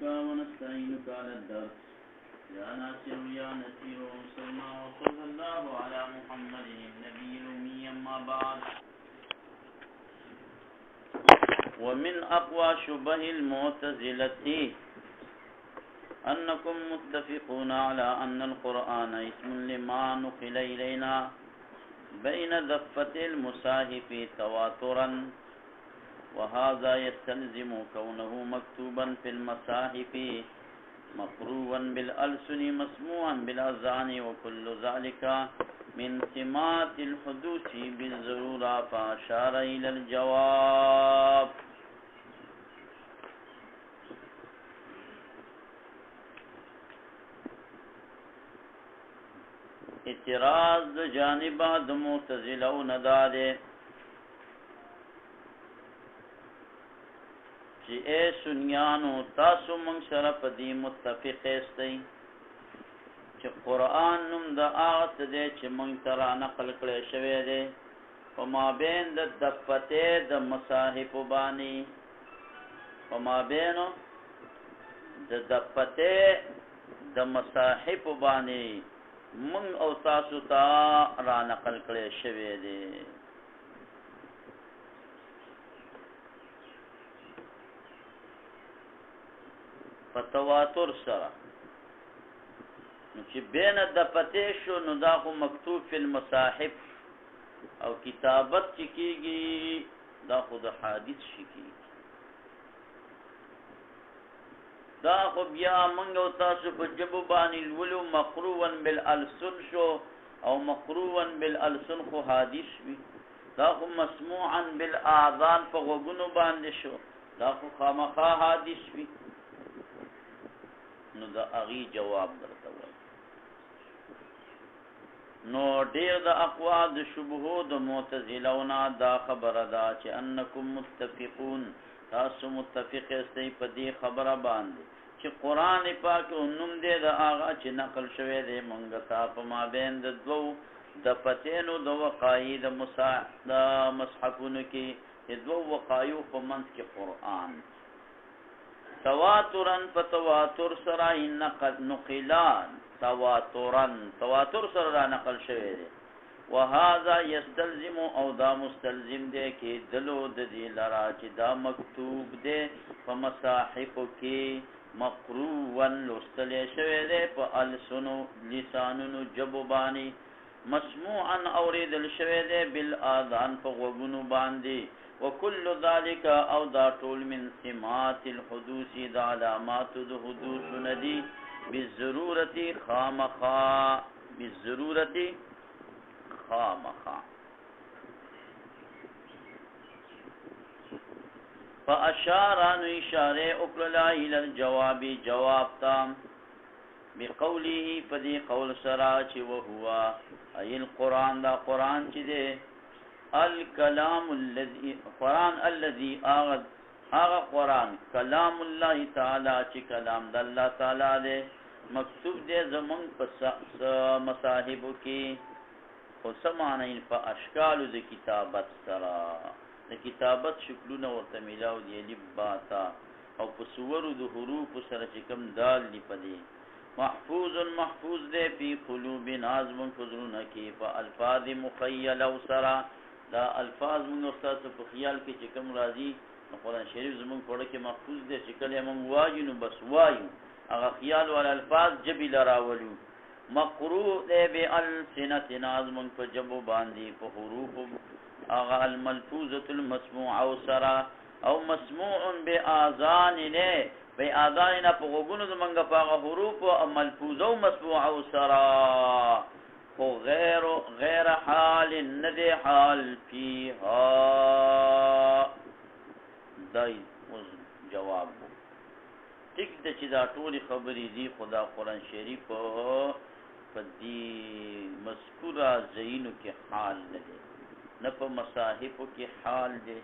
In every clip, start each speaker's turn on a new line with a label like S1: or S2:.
S1: نحمدك ونستعينك على الدرس يا ناصر يا نسير وانصرنا وصلى الله على محمد النبي الأمي. أما بعد، ومن أقوى شبه المعتزلة أنكم متفقون على أن القرآن اسم لما نقل إلينا بين دفة المصاحف تواترا، وهذا يستلزم كونه مكتوبا في المصاحف مقروءا بالألسن مسموعا بالأذان، وكل ذلك من سمات الحدوث بالضرورة. فأشار إلى الجواب. اعتراض جانبه د معتزله ندا ده چې اے سنیانو تاسو مونږ سره په دې متفق یاستئ چې قرآن نوم د هغه څه دی چې مونږ ته را نقل کړی شوی دی په مابین د دفتې د مصاحفو باندې، په مابینو د دفتې د مصاحفو باندې مونږ او تاسو ته را نقل کړی شوی دی. په تواتر سره نو چې بین د پتې شو نو دا خو مکتوب فی المصاحف، او کتابت چې کېږي دا خو د حادث شي کېږي. دا خو بیا موږ او تاسو په ژبو باندې لولو مقروءا بالالسن شو، او مقروءا بالالسن خو حادث وي. دا خو مسموعا بالاذان په غوږونو باندې شو، دا خو خامخا حادث وي. نو دا اغي جواب درته وایي. نو ډیر د اقوا د شبهو د معتزلهونه دا خبره ده چې انکم متفقون، تاسو متفق یاستئ په دې خبره باندې چې قرآن پاک نوم دی د هغه چې نقل شوی دی مونږ ته په مابین د دوو د پتینو د وقایع د مصحفونو کې د دوو وقایعو په منځ کې قرآن تواترن په تواتر سره نقلان تواتر سره نقل شوی دی. وهذا يستلزم او دا مستلزم دی کې دلو د دې لرا چې دا مکتوب دی په مصاحفو کې مقروءا لوستل شوی دی په السنو لسانونو جبو باندې، مسموعا اوریدل شوی دی بالاذان په غوږونو باندې. وكل ذلك او دا ټول من سمات الحدوث دا علامات د حدوث ندی بالضرورت خامخا، بالضرورت خامخا. فاشار ان اشاره اکلا الى الجواب، جواب تام بقوله فدی قول سرا چې وهو ای القرآن، دا قرآن چې دی الکلام الذي قرآن الذي آغا قرآن کلام الله تعالی چې کلام د الله تعالی دی، مکتوب دی زمون په مصاحبو کې. خو سمانه په اشکالو د کتابت سره، د کتابت شکلونه ورته میلاو دی لباتا، او په صورو د حروف سره چې کوم دال دی پدې محفوظ دی فی قلوب نازم فزرونه کې په الفاظ مخیله او سره. دا الفاظ موږ استاد په خیال کې چې کوم راځي قرآن شریف زموږ په کې محفوظ دی، چې کله موږ وایو نو بس وایو هغه خیال ول الفاظ جبی لراولو. مقروء دی بالسنه نازم په جبو باندې په حروف هغه الملفوظه المسموع او سرا، او مسموع باذان نه باذان نه په غوګونو زمونږ په هغه حروف او ملفوظه او مسموع او سرا، خو غیر حال ندی حال فیها. دای اوس جواب ټیک د چې دا ټولې خبرې دي خدا قرآن شریف په دې مذکوره ځایونو کې حال نه دی، نه په مصاحفو کې حال دی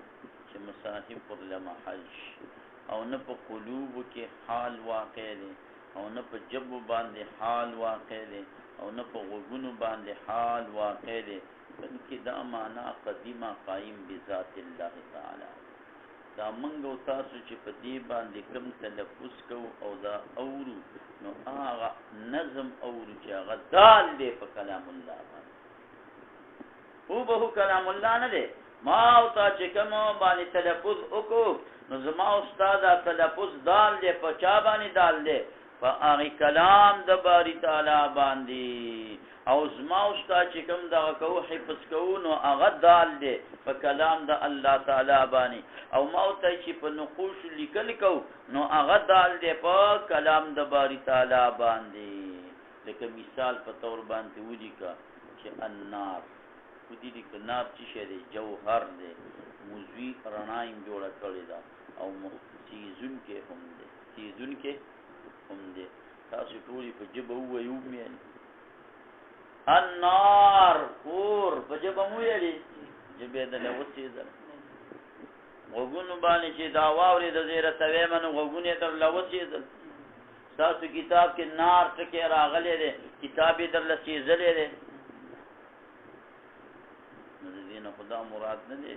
S1: چې مصاحف پر لمحل شي، او نه په قلوبو کې حال واقع دی، او نه په جبو باندې حال واقع دی، او نه په غوږونو باندې حال واقع دی، بلکې دا معنا قدیمه قائم بذات الله تعالی. دا منګ او تاسو چې په دې باندې کوم تلفظ کوو او دا اورو نو هغه نظم اورو چې هغه دال دی په کلام الله باندې هو به کلام الله نه دی ما او تا چې کوم باندې تلفظ وکړو نو زما استاد تلفظ دال دی په چا باندې دال دی په هغه کلام د باری تعالی باندې او زما استاد چې کوم دغه کوو حفظ کوو نو هغه دال دی په کلام د الله تعالی باندې او ما ته چې په نقوش لیکل کوو نو هغه دال دی په کلام د باری تعالی باندې لکه مثال په تور باندې ودی کا چې النار ودی د نار چې شه دی جوهر دی موزوی رڼایم جوړه کړی دا او سیزون کې هم دی سیزون کې هم دی تاسو ټول په جبه وایو مې النار اور په جبه مو یې جبه د لوسې ده وګونو باندې چې دا واوري د زیره توې منو وګونه تر لوسې ده تاسو کتاب کې نار ټکي راغلي دي کتابې در لسې زلې ده نو خدا مراد نه دی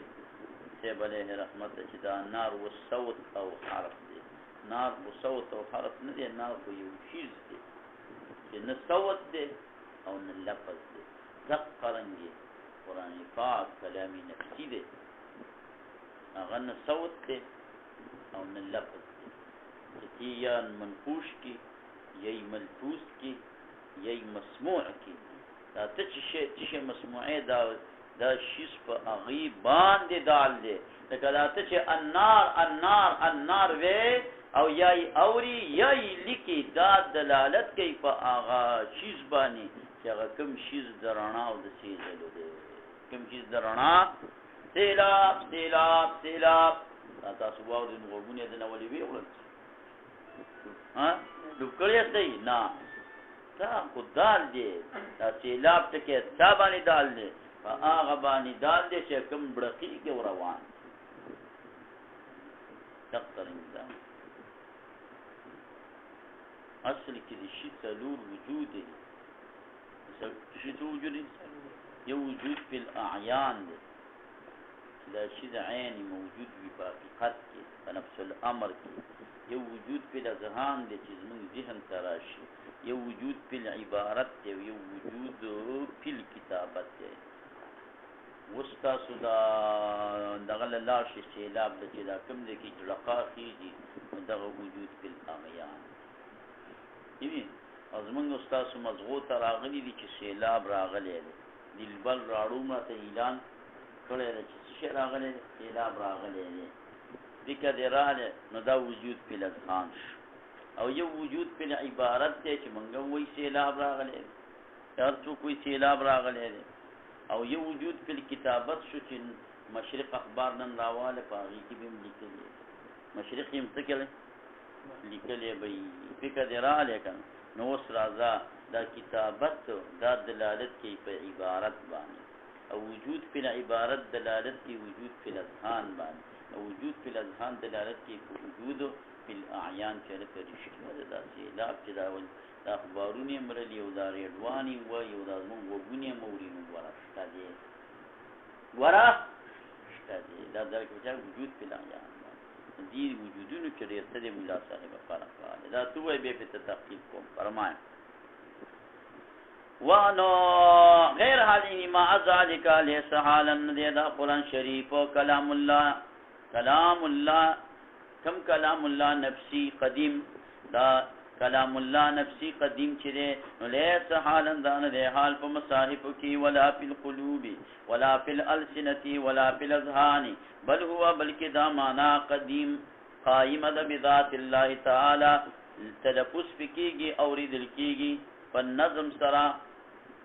S1: سیب علیه رحمت چې دا نار و صوت او حرف دی نار و صوت او حرف نه دی نار خو یو چیز دی چې نه صوت دی او نه لفظ دی دقه رنګي قرآن پاک کلامی نفسی دی هغه نه صوت دی او نه لفظ دی چې یا منقوش کی یا ملفوظ کی یا مسموع کی دا ته چې مسموعه دا شیز په هغې باندې دال دی لکه دا ته چې النار وی او یای اوري یای لیکي دا دلالت کوي په هغه شیز باندې چې هغه کوم شیز د رڼا او د سیزلو دی کوم شیز د رڼا سیلاب دا تاسو واورئ نو غوږونه یې دنه ولې ویوړل ډوب کړی یاستئ نه دا خو دال دی دا سیلاب ټکې چا باندې دال دی هغه باندې دال دی چې کوم بړقي کې روان دقه انسان اصل کې د شي څلور وجود دی شي څو وجود یو وجود په الاعیان دی دا شي د عین موجود وي په حقیقت کې په نفس الامر کې یو وجود په اذهان دی چې زموږ ذهن ته راشي یو وجود په عبارت دی یو وجود په کتابت دی وستاسو دا دغه لاړ شي سیلاب د چې دا کوم دی کې لقا خېږي دغه وجود په الاعیان یوي او زمونږ استاسو مزغو ته راغلي دي چې سیلاب راغلی دی دلبل راړو ماته اعلان کړی دی چې څه راغلی دی سیلاب راغلی دی دکه دی راغلی نو دا وجود په الاذهان شو او یو وجود په عبارت دی چې مونږ وایي سیلاب راغلی دی هر څوک وایي سیلاب راغلی دی او یو وجود په کتابت شو چې مشرق اخبار نن راواله په هغې کې به هم لیکلي مشرق یې هم څه کړی لیکلی به یې فکر دې راغلی که نو اوس راځه دا کتابت دا دلالت کوي په عبارت باندې او وجود په عبارت دلالت کوي وجود په الاذهان باندې او وجود په الاذهان دلالت کوي په وجود په الاعیان چې لکه رښتیا ده دا سیلاب چې دا دا اخبارونه یې مرلي او دا ریډوانې وایي او دا زمونږ غوږونه یې موري نو ګوره شته دی دا درک بچا وجود په الاعیان دې وجودونو کې ډېر څه دی ملا صاحب فرق راغلی دا تو وایي بیا پرې تحقیق کوم فرمایه وانو غیر حالینی ما ذالک لیس حالا دی دا قرآن شریف و کلام اللہ کم کلام اللہ نفسی قدیم دا کلام اللہ نفسی قدیم چرے لیس حالا دان دے حال پا مصاحب کی ولا فی القلوب ولا فی الالسنتی ولا فی الاذہانی بل ہوا بلکہ دا مانا قدیم قائم دا بذات اللہ تعالی تلفظ فکی گی اوری دل کی گی پا نظم سرا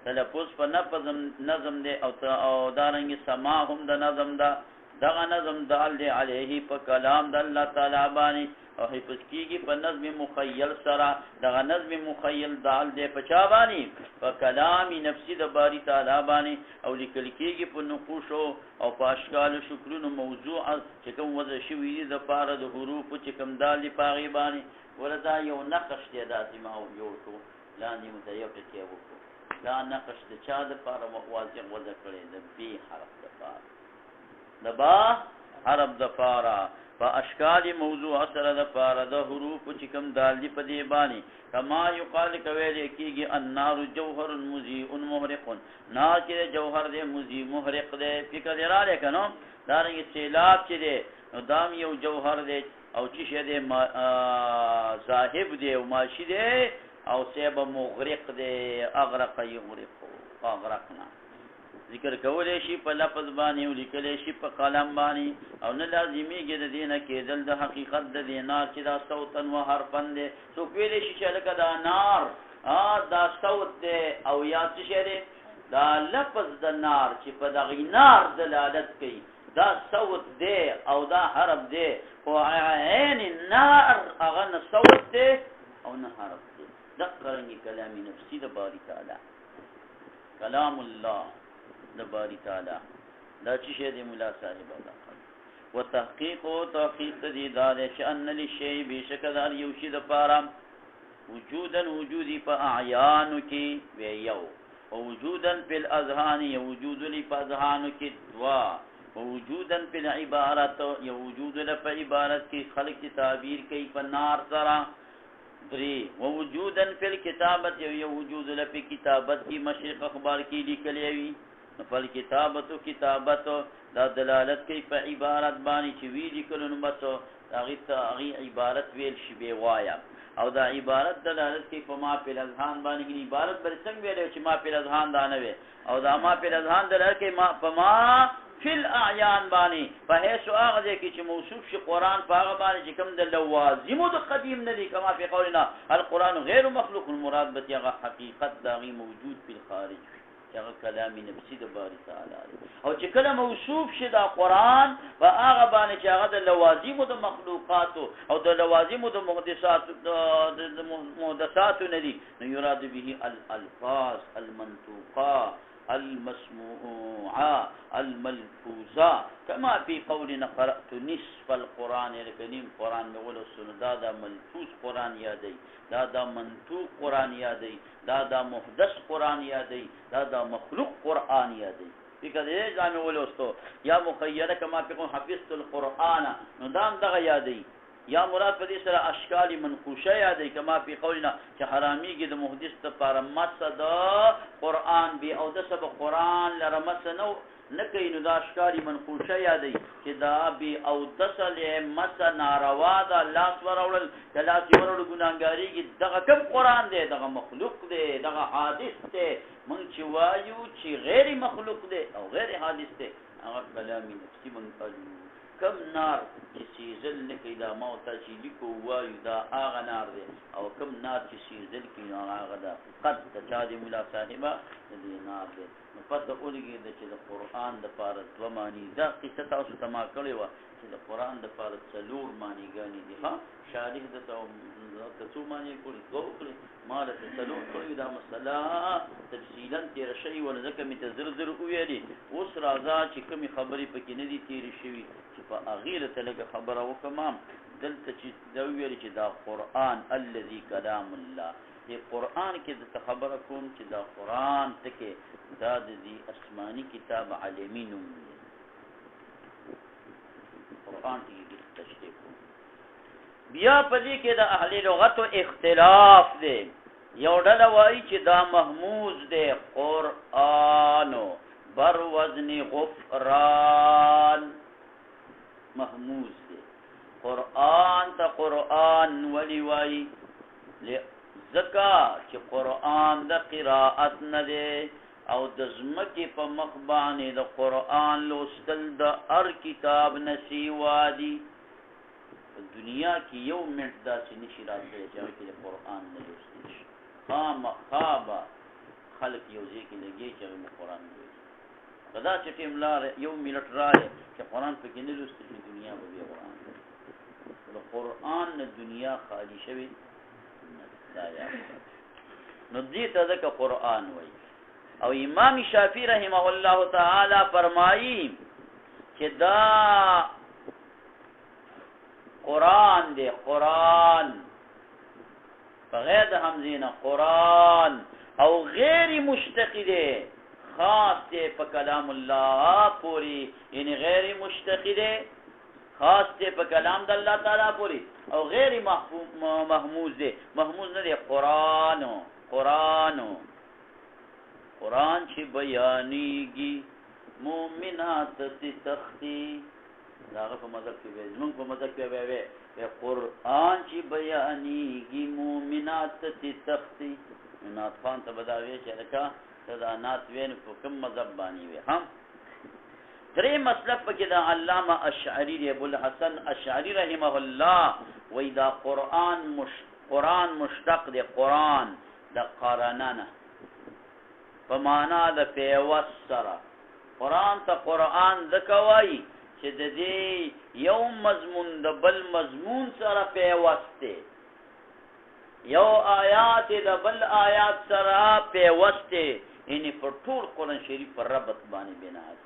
S1: تلفظ پا نظم دے او دارنگی سما هم دا نظم دا دغه نظم دال دی علیه په کلام د الله تعالی باندې او حفظ کیږي په نظم مخیل سره دغه نظم مخیل دال دی په چا باندې په کلام نفسی د باری تعالی باندې او لیکل کیږي په نقوش او په اشکال شکلونو موضوع چې کوم وضع شوی دی د پاره د حروف چې کوم دال دی پاغي باندې وردا یو نقش دی داسې ما جوړ کو لاندې متیف کې وکړو دا نقش د چا د پاره واضح وضع کړی د بی حرف د پاره د با حرف د پاره فاشکال موضوع سره د پاره د حروف چې کوم دال دی په دی باندې کما یقال کوي کیږي النار جوهر مضیء محرق نار چې جوهر دی مضیء محرق دی فکر لري کنه دا رنګ سیلاب چې دی نو دام یو جوهر دی او چې شه دی صاحب دی او ماشي دی او سیب مغرق دی اغرق یغرق اغرقنا ذکر کولې شي په لفظ باندې او لیکلې شي په قلم باندې او نه لازمیږي د دینه کېدل د حقیقت د دینار چې دا صوتن و حرفن دی سو ویلې شي چې لکه دا نار دا صوت دی او یا څه دی دا لفظ د نار چې په دغه نار دلالت کوي دا صوت دی او دا حرف دی او عین النار هغه نه صوت دی او نه حرف دی دقرنګ کلام نفسي د باری تعالی کلام الله د باری تعالی دا چې شه دی مولا صاحب الله وتحقیق او تحقیق دې دا چې ان لشی بشکدار یو شی د پاره وجودا وجودی په اعیان کې ویو او وجودا فی الاذهان وجود لفظهان کې دوا وجودا فی العبارات یو وجود په عبارت کې خلق تعبیر کوي په نار سره دري ووجودا فی الكتابت یو وجود لپاره کتابت کی مشرق اخبار کی لیکلی وی فل کتابتو کتابتو دا دلالت کوي په عبارت باندې چې وی لیکلو نو بس هغه عبارت ویل شي به وایا او دا عبارت دلالت کوي په ما په اذهان باندې کې عبارت بل څنګه ویل چې ما په اذهان دا نه وي او دا ما په اذهان دلالت کوي ما په ما فل اعیان باندې په هیڅ هغه کې چې موصوف شي قران په هغه باندې چې کوم د لوازم د قدیم نه دي کما په قولنا القران غیر مخلوق المراد به هغه حقیقت داغي موجود په خارج هغه کلام نفسي د باری تعالی او چې کله موصوف شي دا قران په هغه باندې چې هغه د لوازم د مخلوقات او د لوازم د محدثات نه دي نو یراد به الالفاظ المنطوقه المسموعه الملفوظه كما في قولنا قرات نصف القران الكريم قران مول السنه دا ملفوظ قران یادای دا منطوق قران یادای دا محدث قران یادای دا مخلوق قران یادای فکر دې ځان ولوستو یا مخیره کما په حفظت القران نو دا دغه یادای یا مراد په دې سره اشکال منقوشه یادای کما په قولنا چې حراميږي د محدث لپاره مسد قران به او د سبب قران لره مسنو نکې نو د اشکال منقوشه یادای چې دا به او د سله مس ناروا دا لاس ورول کلا چې ورول ګناګاریږي دغه کم قران دی دغه مخلوق دی دغه حادث دی مونږ چې وایو چې غیر مخلوق دی او غیر حادث دی هغه کلام نفسي منقل کم نار چې سیزل نه کې دا موت چې لیکو وایو دا هغه نار دی او کم نار چې سیزل کې هغه دا قد چا دی مولا صاحبہ دې نار دی نو پته اولګي چې د قران د پاره دو معنی دا قصه تاسو تما کړی و چې د قران د پاره څلور معنی غني دي ها شارح د تاسو معنی کولی کولی مال ته څلور کوي دا مسله تفصیلا تیر شي ولذکه متزرزر ویلي اوس راځه چې کومي خبرې پکې نه دي تیر شوی چې په اغیره تلګه خبره وکمام دلته چې دا ویلي چې دا قران الذي كلام الله دې قران کې د خبره کوم چې دا قران ته دا د اسماني کتاب عالمین قران کې د تشریح بیا پدې کې د اهل لغت او اختلاف دی یو ډله وایي چې دا محموز دی قران بر وزن غفران محموز دی قران ته قران ولی وایي زکا چې قران د قرائت نه دی او د زمکه په مخ باندې د قران لوستل د هر کتاب نسی وادي دنیا کې یو منټ دا چې نشي راځي چې د قران نه لوستل شي خامخا خلق یو ځکه لګي چې قران دی دا چې ټیم لار یو منټ راځي چې قران په کې نه لوستل شي دنیا به قران د قران نه دنیا خالی شوی نو دې ته ځکه قران وایي او امام شافعی رحمه الله تعالی فرمایي چې دا قران دی قران بغیر د حمزه قران او غیر مشتق دی خاص دی په کلام الله پوری یعنی غیر مشتق دی خاص ته په کلام د الله تعالی پوری او غیر محموز دی محموز نه دی قران چې بیانېږي مؤمنات تختی داغه په مذهب کې وایي موږ په مذهب کې وایي قران چې بیانېږي مؤمنات تختی نات خان ته بداوي چې لکه دا نات وین په کوم مذهب باندې وي هم درې مسلک پکې دا علامه اشعری ابو الحسن اشعری رحمه الله وای دا قران مشتق دی قران د قرانانه په معنا د پیوسره قران ته قران ذکوي چې د دې یو مضمون د بل مضمون سره پیوسته یو آیات د بل آیات سره پیوسته یعنی په ټول قران شریف پر ربط باندې بنا ده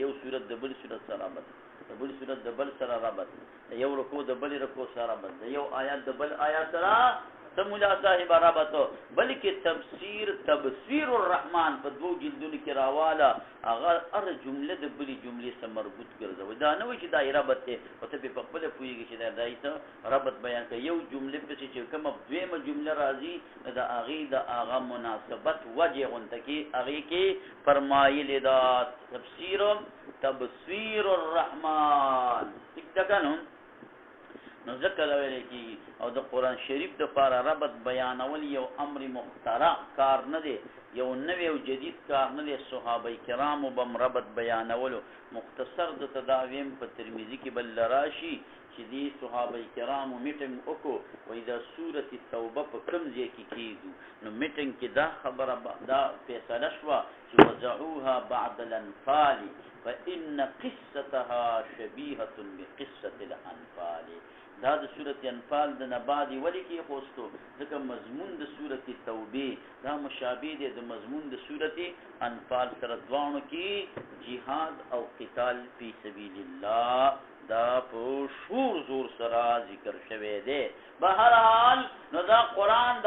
S1: یو صورت د بل صورت سره ربط د بل صورت د بل سره ربط یو رکوع د بل رکوع سره ربط یو آیات د بل آیات سره سمولا صاحب ربط بلکې تفسیر الرحمن په دوه جلدونو کې راواله هغه هر جمله د بل جملې سره مربوط ګرځوي دا نه وي چې دا ربط ته او ته په خپل پوهیږي چې دا دایته ربط بیان کوي یو جمله په چې کومه دویمه جمله راځي دا هغه مناسبت وجه غونته کې هغه کې فرمایلی دا تفسیر الرحمن تکتکنون نو ذکر ویل کی او د قران شریف د لپاره ربط بیانول یو امر مخترع کار نه دی یو نوې او جدید کار نه دی صحابه کرامو بم ربط بیانولو مختصر د تداویم په ترمذی کې بل راشي چې دی صحابه کرامو میټنګ وکړو وای دا سوره توبه په کوم ځای کې کیږي نو میټنګ کې دا خبره دا فیصله شوه چې وضعوها بعد الانفال فان قصتها شبيهه بقصه الانفال دا د سورۃ انفال د نبادي ولی کې خوستو ځکه مضمون د سورۃ توبه دا مشابه دی د مضمون د سورۃ انفال سره دوانو کې جهاد او قتال فی سبیل الله دا په شور زور سره ذکر شوی دی بهر حال نو دا قران د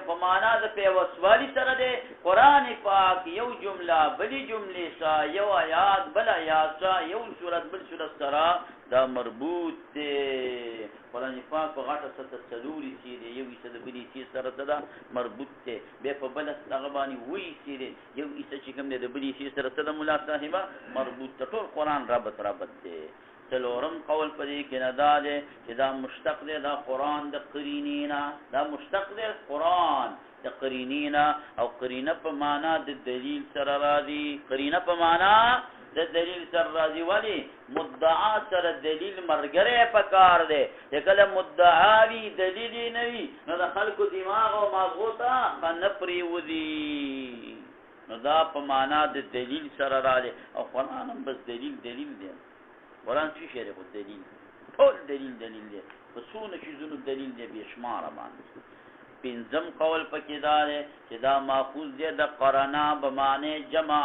S1: په معنا د پیوسوالی سره دی قران پاک یو جمله بلی جمله سره یو آیات بل آیات سره یو سورۃ بل سورۃ سره دا مربوط دی قران پاک په غاټه ست تلوري چې دی یو څه د بلی چې سره دا مربوط دی به په بل هغه باندې وې چې یو څه چې کوم دی د بلی چې سره د مولا صاحبہ مربوط ټول قران ربط دی څلورم قول پدې کې نه دا دی چې دا مشتق دی دا قران د قرینینا دا مشتق دی قران د قرینینا او قرینه په معنا د دلیل سره راځي قرینه په معنا د دلیل سره راځي ولی مدعا سره دلیل مرګره پکار دی کله مدعاوی دلیل نه وي نو د خلکو دماغ او ماغو ته خنپری ودی نو دا په معنا د دلیل سره راځي او قران هم بس دلیل دی قرآن چی شعر خود دلیل ټول دلیل دی پسونه شیزونو دلیل دی بیشمار باندې پنځم قول پکې دا دی چې دا ماخوذ دی د قرانا به معنی جمع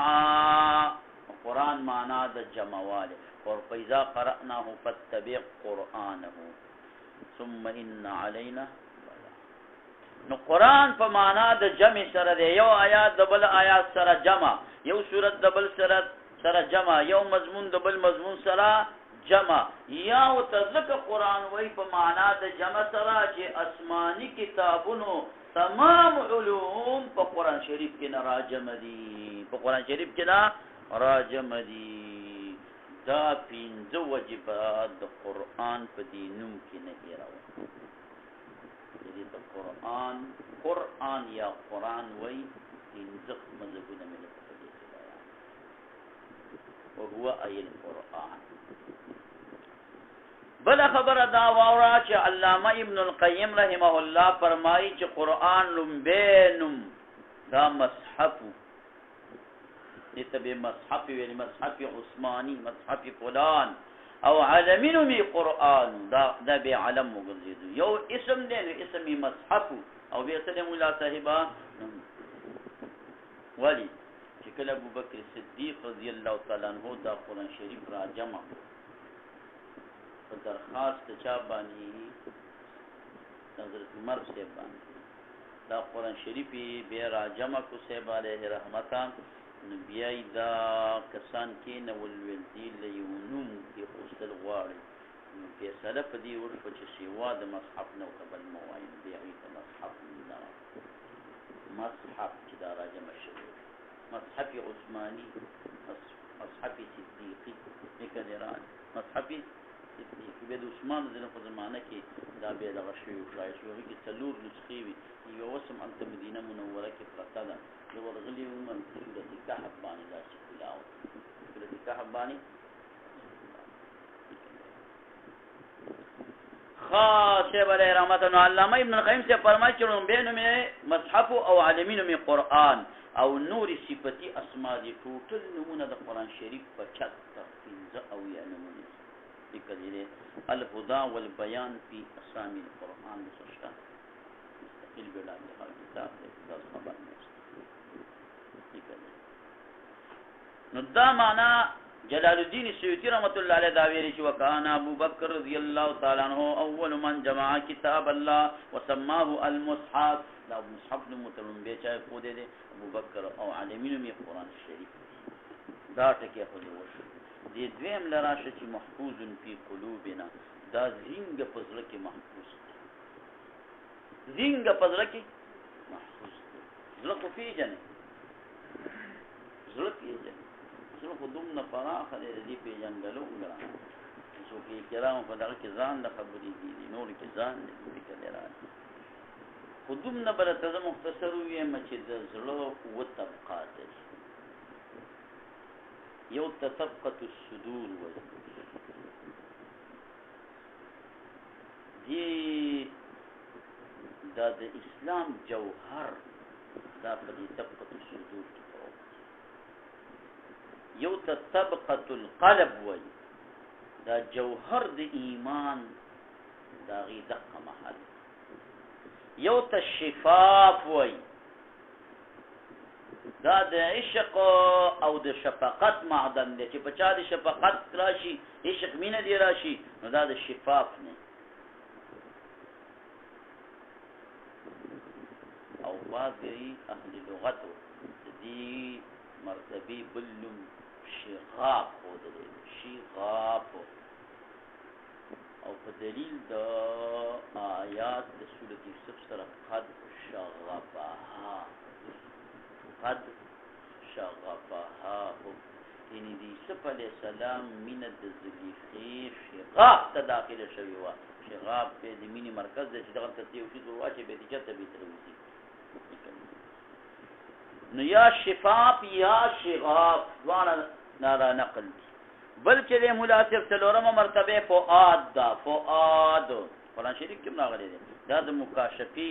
S1: قرآن معنا د جمعواله اور فاذا قرأناه فاتبع قرآنه ثم ان علينا نو قرآن په معنا د جمع سره دی یو آیات د بل آیات سره جمع یو سورۃ د بل سره جمع یو مضمون د بل مضمون سره جمع یا وتذکر قرآن وای په معنا د جمع سره چې آسمانی کتابونو تمام علوم په قرآن شریف کې نه راجم دي په قرآن شریف کې نه راجم دي دا پنځه واجبات د قرآن په دینوم کې نه راوړي دې د قرآن یا قرآن وای پنځه مذهبونه مې وهو ای القرآن بل خبر دا واورا چې علامه ابن القیم رحمه الله فرمایي چې قرآن لمبینم دا مصحف دته به مصحف ویل مصحف عثماني مصحف فلان او علمینو می قرآن دا به علم وګرځي یو اسم دی اسم مصحف او به سره مولا صاحبہ ولی چې کله ابو بکر صدیق رضی الله تعالی عنہ دا قرآن شریف را جمع په درخواست چا باندې حضرت عمر صاحب باندې دا قرآن شریف به را جمع کو صاحب علیه رحمتان نو بیا دا کسان کېنول ویل دي له یو نوم کېښودل غواړي نو فیصله په دې وشوه چې سوا د مصحف نه ورته بل مه وایي نو دې هغې ته مصحف نه مصحف چې دا راجمع شوی مصحف عثماني مصحف صدیقي نکدران مصحف صدیقي بیا د عثمان د په زمانه کې دا بیا دغه شوي شایع شوي هغې کې څلور نسخې وي یوه اوس هم هلته مدینه منوره کې پرته ده زه ورغلی وم سورت کهف باندې داسې تلاوت سورت کهف باندې شیخ علیہ رحمت اللہ علامہ ابن القیم سے فرمائے کہ بینو میں مصحف او عالمینو میں قرآن او نور صفتی اسما دی ټوټل نمونه د قرآن شریف په 75 او یا نمونه ذکر دی الهدى والبیان فی اسامی القرآن سشتا مستقل بلاد حال کتاب دی داس خبر نیست ذکر دی نو دا معنی جلال الدین سیوطی رحمت الله علیه دا ویری چې وکانا ابو بکر رضی الله تعالی عنہ اول من جمع کتاب الله وسماه المصحف دا مصحف نو متلون به چا کو دے ابو بکر او عالمین می قران شریف دا ټکی خو دی وشو دې دویم لراشه چې محفوظ فی قلوبنا دا زینګ پزړه کې محفوظ زینګ پزړه کې محفوظ زړه کو پیژنې زړه پیژنې زړه خو دومره پراخه دی د دې پېژندلو ګرانه څوک یې کرام په دغه کې ځان د خبرې دي نور کې ځان دی فکر لري خو دومره بل ته مختصر ویم چې د زړه و طبقات یو طبقه الصدور و دی دا د اسلام جوهر دا په دې طبقه الصدور کې یو طبقه القلب وای دا جوهر د ایمان دا غي دقه محل یو شفاف وای دا د عشق او د شفقت معدن دی چې په چا د شفقت راشي عشق مینه دی راشي نو دا د شفاف نه او باقي اهل لغت دي مرتبه بلم شغاب خودلی شغاب او په دلیل د آیات د سورۃ یوسف سره قد شغبها یعنی د یوسف علیه السلام مینه د زلیخې شغاب ته داخله شوی و شغاب په د مینې مرکز دی چې دغه ته یو شی ورواچي به د چته به تروي نو یا شفاف یا شغاب وانا نارا نقل بلکې د ملاسف څلورمه مرتبه فؤاد دا فؤاد قرآن شریف کې راغلی دی دا د مکاشفي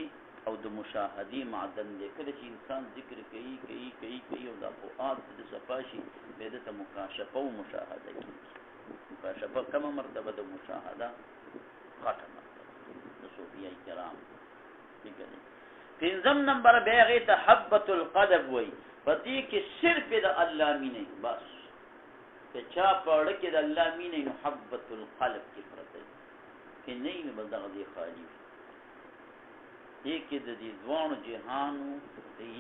S1: او د مشاهدي معدن دی کله چې انسان ذکر کوي او دا فؤاد د صفاشي به د مکاشفه او مشاهده کوي مکاشفه کومه مرتبه د مشاهده خاطر د صوفیای کرام دغه پنځم نمبر بیغه ته حبۃ القلب وای پدې کې صرف د الله مینه بس که چا پړه کې د الله مینه محبت القلب کې پرته کې نه نه بدغه دی خالی دې کې د دې دوانو جهانو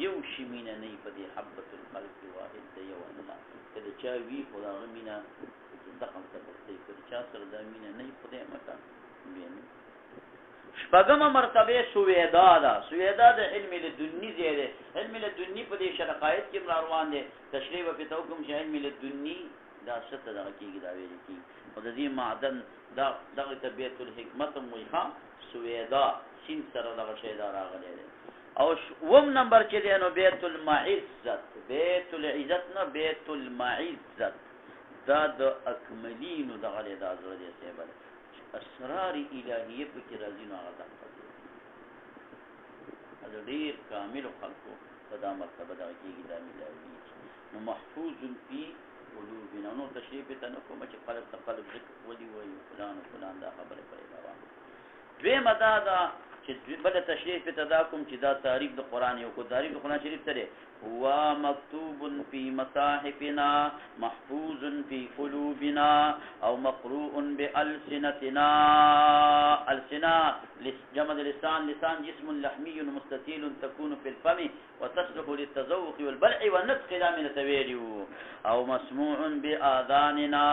S1: یو شی مینه نه پدې حبۃ القلب کې واحد دی یو الله کله چا وی خدای مینه دغه څه پرته کله چا سره د مینه نه پدې مکان ویني شپږم مرتبه سویدا ده سویدا د علم لدنی زیاده علم لدنی په دې شرقایت کې روان دي تشریح په توکم چې علم لدنی دا ست دغه کېږي دا ویل کی او د دې معدن دا دغه طبيعت الحکمت مویخه سویدا سین سره دغه شی دا راغلی دی او وم نمبر چې دی نو بیت المعزت بیت العزت نه بیت المعزت دا د اکملین دغه د ازره دی سیبل اسرار الهیه په کې راځي نو هغه ده ډېر کامل خلقو په دا مرتبه دا کېږي دا ملایي نو محفوظ فی قلوبنا نو تشریح ته نه کوم چې قلب ته قلب ذکر ولي وایي فلان دا خبره پرې روان دوی مدا دا چې بل تشریح په تدا کوم چې دا تعریف د قران یو کو تعریف د قران شریف سره هو مكتوب في مصاحفنا محفوظ في قلوبنا او مقروء بألسنتنا السنا جمع اللسان لسان جسم لحمي مستطيل تكون في الفم وتصلح للتذوق والبلع والنطق لا من التويل او مسموع بآذاننا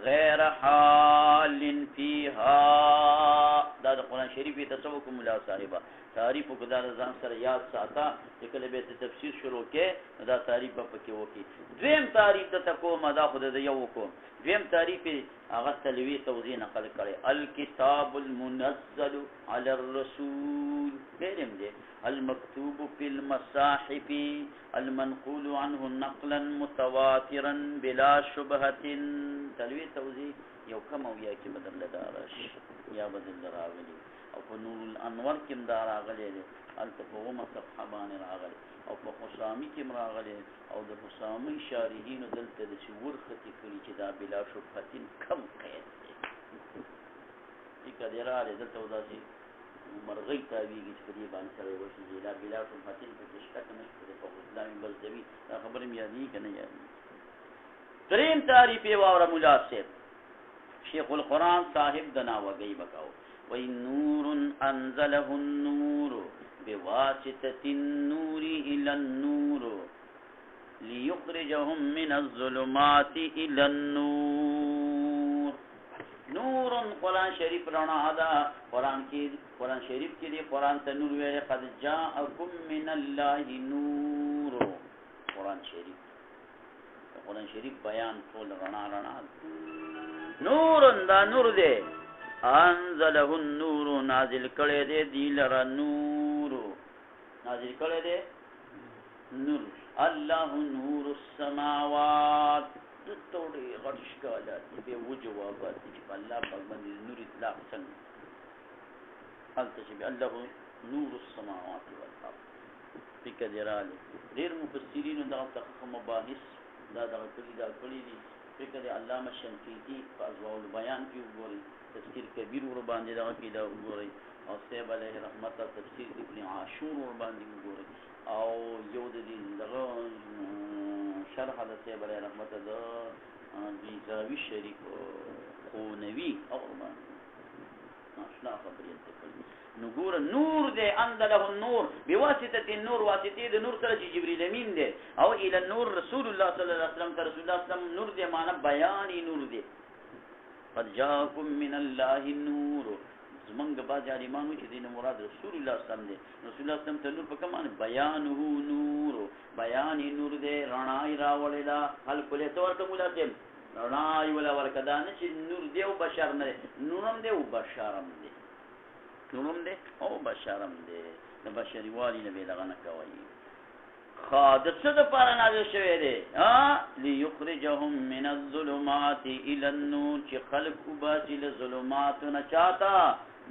S1: غیر حال فيها دا د قران شریف تصوف مولا صاحبہ تعریف کو دا ځان سره یاد ساته چې کله به تفسیر شروع کې دا تعریف په کې وکی دویم تعریف ته کو مدا خود د یو کو دویم تعریف هغه تلوی توضیح نقل کړي الکتاب المنزل علی الرسول کلم دې المكتوب في المصاحف المنقول عنه نقلا متواترا بلا شبهه تلوی توضیح یو کم او یا کې بدل لدارش یا بدل راغلی او په نور الانوار کې مدار راغلی التفوم صفحه باندې راغلی او په حسامی کې راغلی او د حسامی شارحین دلته د شور خطی کړي چې دا بلا شبهه کم قید دی کله دلته وداسي مرغی تاویږي چې په دې باندې سره وشي لا بلا شبهه په شک نه شته په اسلامي بلځوي دا خبره مې یادې کنه یادې دریم تعریف یې واوره مولا صاحب شیخ القرآن صاحب دنا وگئی بکاو وی نور انزله النور بواسطة النور الى النور ليخرجهم من الظلمات الى النور نور قرآن شریف رانا دا قرآن شریف کی دی قرآن تا نور ویلے قد جاءکم من اللہ نور قرآن شریف بیان طول رانا نور دا نور دے انزله النور نازل کړي دے دی لرا نور نازل کړي دے نور الله نور السماوات توڑی غرش کالا بے وجوابات الله باندې نور اطلاق څنګه حالت چې الله نور السماوات والارض فکرالي ډیر مفسرین دا تخصص مباحث دا کړي دي فکر علامه شنقیطی فازواء البیان کې وګورئ تفسیر کبیر ور باندې دا کې دا وګورئ او سیب علیه رحمت تفسیر ابن عاشور ور باندې وګورئ او یو د دې دغه شرح د سیب علیه رحمت د بیزاوی شریف خونوی او باندې ناشنا خبرې ته نور نور دے انزله النور بواسطه النور واسطه د نور سره چې جبرئیل امین دے او الى النور رسول الله صلی الله علیه وسلم ته رسول الله صلی الله علیه وسلم نور دے معنا بیان نور دے قد جاءكم من الله النور زمنګ باز ایمانو چې دین مراد رسول الله صلی الله علیه وسلم دے رسول الله صلی الله علیه وسلم ته نور په کومه بیانه نور بیان نور دے رڼای راوللا هل کله تور ته مولا دې رڼای ولا ورکدا نه چې نور دے او بشر نه نورم دے او بشرم دے نورم دے او بشرم دے د بشری والی نبی دغه نه کوي خادث د پاره نازل شوی دی ليخرجهم من الظلمات الى النور چې خلق وباسي له ظلمات نه چاته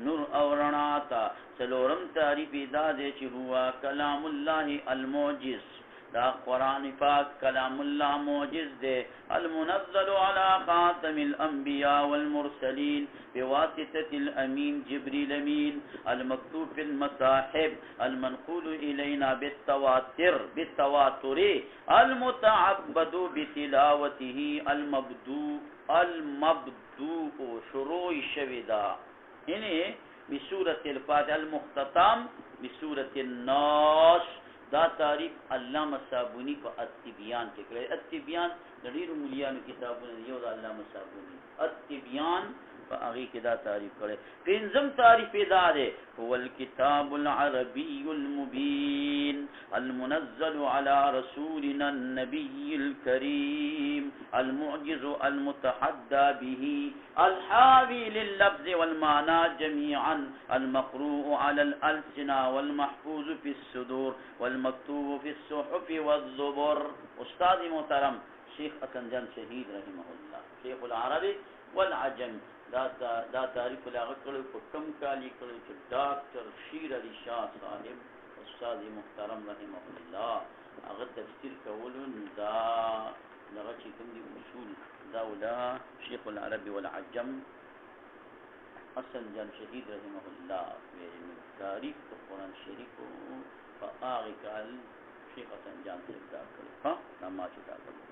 S1: نور او رڼا ته څلورم تعریف دا دی چې هو کلام الله المعجز دا قرآن پاک کلام اللہ معجز دے المنزل على خاتم الانبیاء والمرسلین بواسطة الامین جبریل امین المکتوب في المصاحب المنقول الینا بالتواتر المتعبد بتلاوته المبدوء شروع شویدا یعنی بسورة الفاتحة المختتم بسورة الناس دا تعریف علامه صابونی په التبیان کې کړی التبیان د ډیرو مليانو کتابونو یو د علامه صابونی التبیان په هغه کې دا تعریف کړی پنځم تعریف دا دی هو الكتاب العربي المبين المنزل على رسولنا النبي الكريم المعجز المتحدى به الحاوي لللفظ والمعنى جميعا المقروء على الألسنة والمحفوظ في الصدور والمكتوب في الصحف والزبر استاذ محترم شیخ حسن جان شهید رحمه الله شیخ العربي والعجم دا تعریف لاغت کړو په کم کالی کړو چې ډاکټر شیر علي شاه صاحب استاد محترم رحمه الله هغه تفسیر کولو دا دغه چې کوم دي اصول دا ولا شیخ العربي والعجم حسن جان شهید رحمه الله ویلي تعریف د قرآن شریف په هغه کال شیخ حسن جان صاحب دا کړی ها دا ما چې دا کړی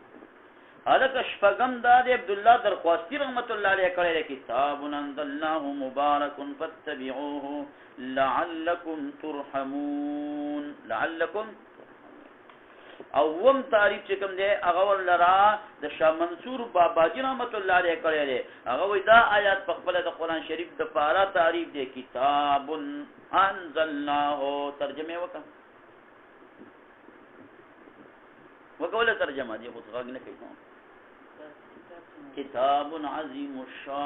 S1: هلکه شپږم دا د عبد الله درخواستی رحمت الله علیه کړی کتاب انزلناه مبارک فاتبعوه لعلکم ترحمون لعلکم اوم تعریف چې کوم دی هغه ولرا د شاه منصور باباجی رحمت الله علیه کړی دی هغه وای دا آیات په خپل د قرآن شریف د پارا تعریف دی کتاب انزلناه ترجمه وکوله ترجمه دی خو څنګه نه کوي کتاب عظیم الشان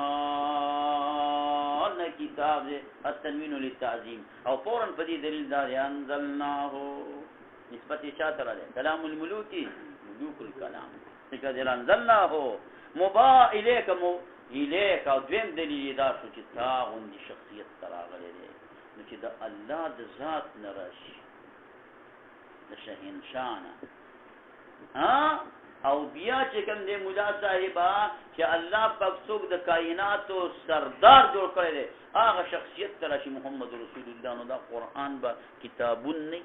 S1: کتاب دی التنوین للتعظیم او فورا په دې دلیل دا انزلناه نسبت چاته راځي کلام الملوک ملوک الکلام څنګه انزلناه مبا الیک او دویم دلیل دا شو چې تا غوندي شخصیت تراغلی دی نو چې د الله د ذات نه راشي د شهنشانه او بیا چې کوم دی مولا صاحبہ چې الله پاک څوک د کائناتو سردار جوړ کړی دی هغه شخصیت تراشي محمد رسول الله نو دا قرآن با کتابون نه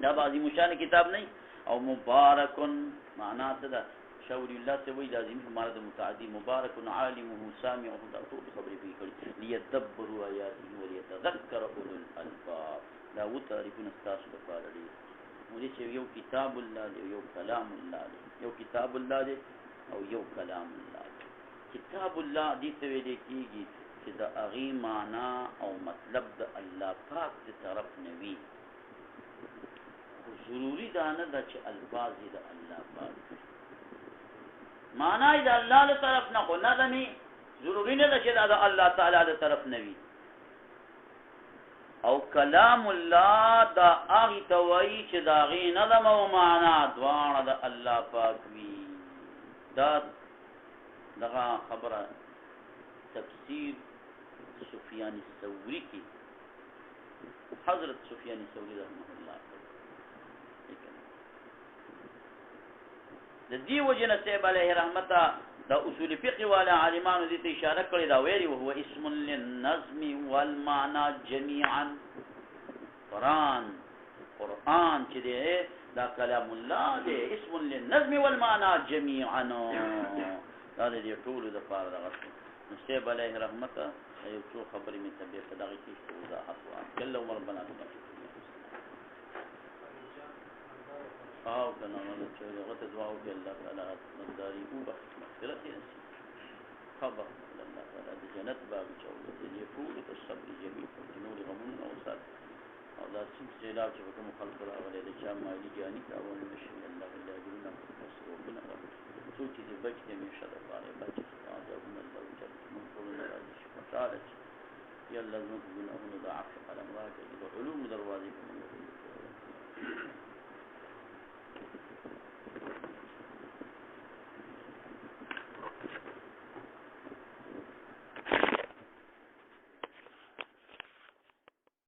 S1: دا بعضی مشان کتاب نه او مبارکن معنا څه ده شاولی الله ته وی لازم معنا د متعدی مبارکن عالمه سامعه دا ټول خبرې به کړي ليدبروا آیاته وليتذكر اولو الالباب دا و تعریفونه تاسو لپاره دي مولي چې یو کتاب الله دی یو کلام الله دی یو کتاب الله دی او یو کلام الله دی کتاب الله دې ته ویل کېږي چې د هغې معنا او مطلب د الله پاک د طرف نه وي ضروری دا نه ده چې الفاظ د الله پاک معنا د الله له طرف نه خو نظمي ضروری نه ده چې د الله تعالی د طرف نه وي او کلام الله دا هغه ته وایي چې د هغې نظم او معنا دواړه د الله پاک وي دا دغه خبره تفسیر سفیان الثوری کې حضرت سفیان الثوری رحمه الله د دې وجه نه صاحب علیه رحمته د اصول فقه والا عالمانو دې ته اشاره کړې دا ویلي وهو اسم للنظم والمعنى جميعا قرآن چې دی دا کلام الله دی اسم للنظم والمعنى جميعا دا دې ټول د پاره دغه نو صاحب علیه رحمته یو څو خبرې مې طبيعت دغه کې وضاحت وکړه جل ربنا او کنه نو چې هغه ته دعا وکړي الله تعالی مقداري او مغفرت یې خبر الله تعالی د جنت باب چولې دې ټول ته صبر جمیل او نور غمون او سات او دا څه علاج چې کوم خلق راغلي د چا مالي جاني کاون نشي الله بالله جلنا وسوبنا څو چې بچ دې مشه د پاره بچ او دا الله جل من ټول راځي شکر تعالی یا الله زموږ ګناهونه د عفو قلم راکړي د علوم دروازې